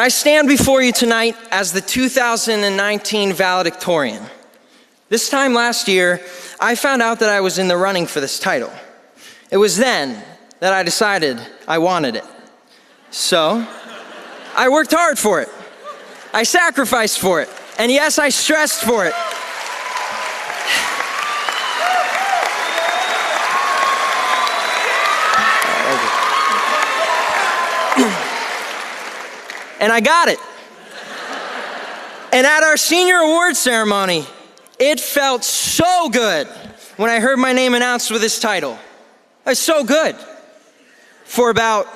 I stand before you tonight as the 2019 Valedictorian. This time last year, I found out that I was in the running for this title. It was then that I decided I wanted it. So, I worked hard for it. I sacrificed for it. And yes, I stressed for it. And I got it. And at our senior award ceremony, it felt so good when I heard my name announced with this title. It was so good. For about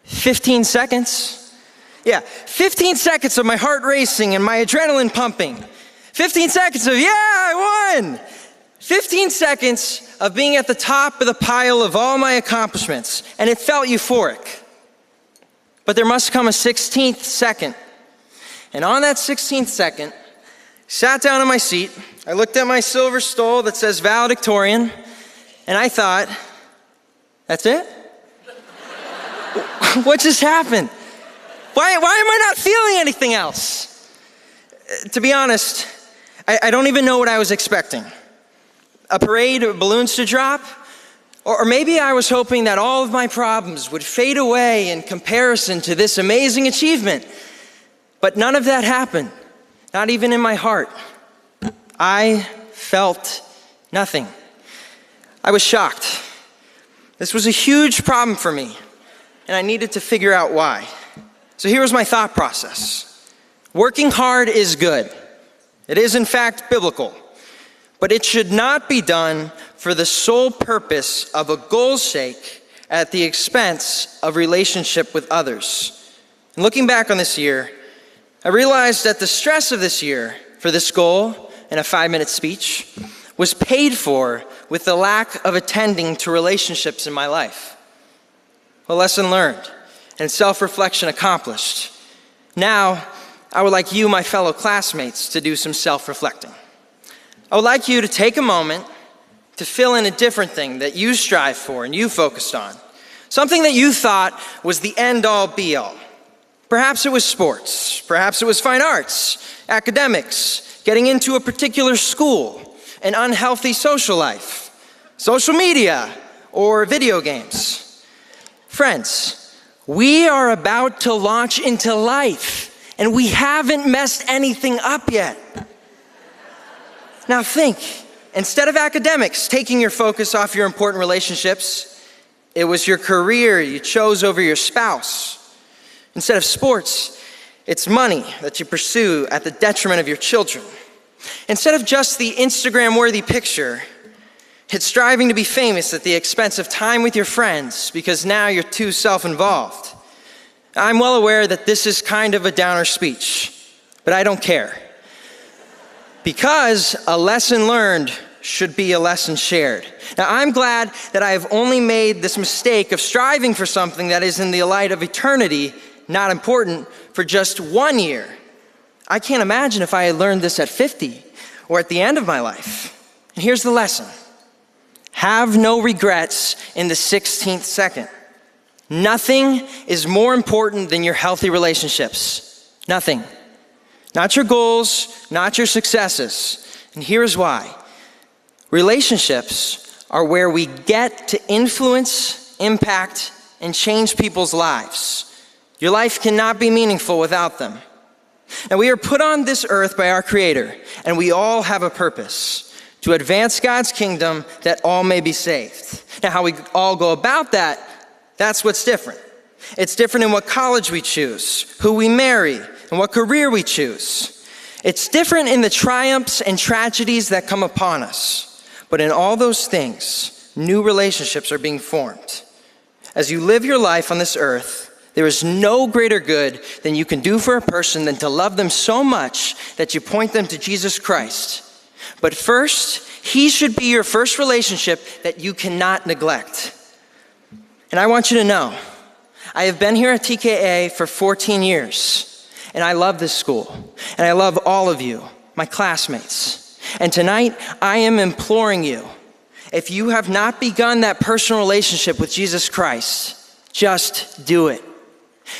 15 seconds. Yeah, 15 seconds of my heart racing and my adrenaline pumping. 15 seconds of, yeah, I won. 15 seconds of being at the top of the pile of all my accomplishments. And it felt euphoric. But there must come a 16th second. And on that 16th second, I sat down in my seat, I looked at my silver stole that says Valedictorian, and I thought, that's it? What just happened? Why am I not feeling anything else? To be honest, I don't even know what I was expecting. A parade of balloons to drop? Or maybe I was hoping that all of my problems would fade away in comparison to this amazing achievement. But none of that happened, not even in my heart. I felt nothing. I was shocked. This was a huge problem for me, and I needed to figure out why. So here was my thought process. Working hard is good. It is, in fact, biblical. But it should not be done for the sole purpose of a goal's sake at the expense of relationship with others. And looking back on this year, I realized that the stress of this year for this goal in a 5-minute speech was paid for with the lack of attending to relationships in my life. A lesson learned and self-reflection accomplished. Now, I would like you, my fellow classmates, to do some self-reflecting. I would like you to take a moment to fill in a different thing that you strive for and you focused on. Something that you thought was the end-all, be-all. Perhaps it was sports. Perhaps it was fine arts, academics, getting into a particular school, an unhealthy social life, social media, or video games. Friends, we are about to launch into life, and we haven't messed anything up yet. Now think, instead of academics taking your focus off your important relationships, it was your career you chose over your spouse. Instead of sports, it's money that you pursue at the detriment of your children. Instead of just the Instagram-worthy picture, it's striving to be famous at the expense of time with your friends because now you're too self-involved. I'm well aware that this is kind of a downer speech, but I don't care. Because a lesson learned should be a lesson shared. Now, I'm glad that I have only made this mistake of striving for something that is in the light of eternity not important for just 1 year. I can't imagine if I had learned this at 50 or at the end of my life. And here's the lesson. Have no regrets in the 16th second. Nothing is more important than your healthy relationships. Nothing. Not your goals, not your successes. And here's why. Relationships are where we get to influence, impact, and change people's lives. Your life cannot be meaningful without them. Now, we are put on this earth by our Creator, and we all have a purpose to advance God's kingdom that all may be saved. Now, how we all go about that, that's what's different. It's different in what college we choose, who we marry, and what career we choose. It's different in the triumphs and tragedies that come upon us. But in all those things, new relationships are being formed. As you live your life on this earth, there is no greater good than you can do for a person than to love them so much that you point them to Jesus Christ. But first, He should be your first relationship that you cannot neglect. And I want you to know, I have been here at TKA for 14 years. And I love this school, and I love all of you, my classmates. And tonight, I am imploring you, if you have not begun that personal relationship with Jesus Christ, just do it.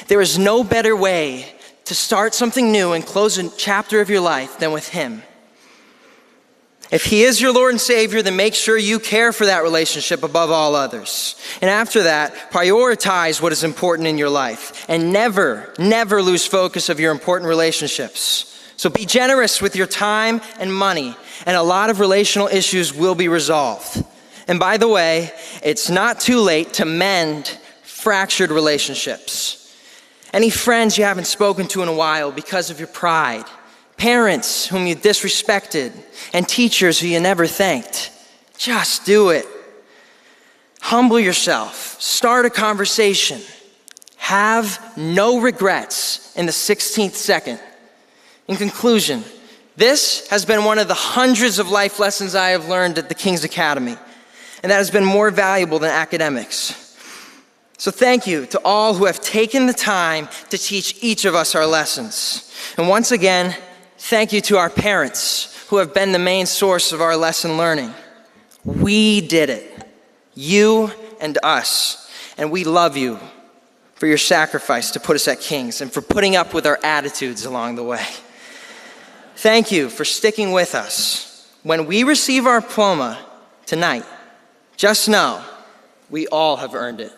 There is no better way to start something new and close a chapter of your life than with him. If he is your Lord and Savior, then make sure you care for that relationship above all others. And after that, prioritize what is important in your life and never lose focus of your important relationships. So be generous with your time and money, and a lot of relational issues will be resolved. And by the way, it's not too late to mend fractured relationships. Any friends you haven't spoken to in a while because of your pride, parents whom you disrespected, and teachers who you never thanked. Just do it. Humble yourself. Start a conversation. Have no regrets in the 16th second. In conclusion, this has been one of the hundreds of life lessons I have learned at the King's Academy, and that has been more valuable than academics. So thank you to all who have taken the time to teach each of us our lessons. And once again, thank you to our parents who have been the main source of our lesson learning. We did it, you and us, and we love you for your sacrifice to put us at King's and for putting up with our attitudes along the way. Thank you for sticking with us. When we receive our diploma tonight, just know we all have earned it.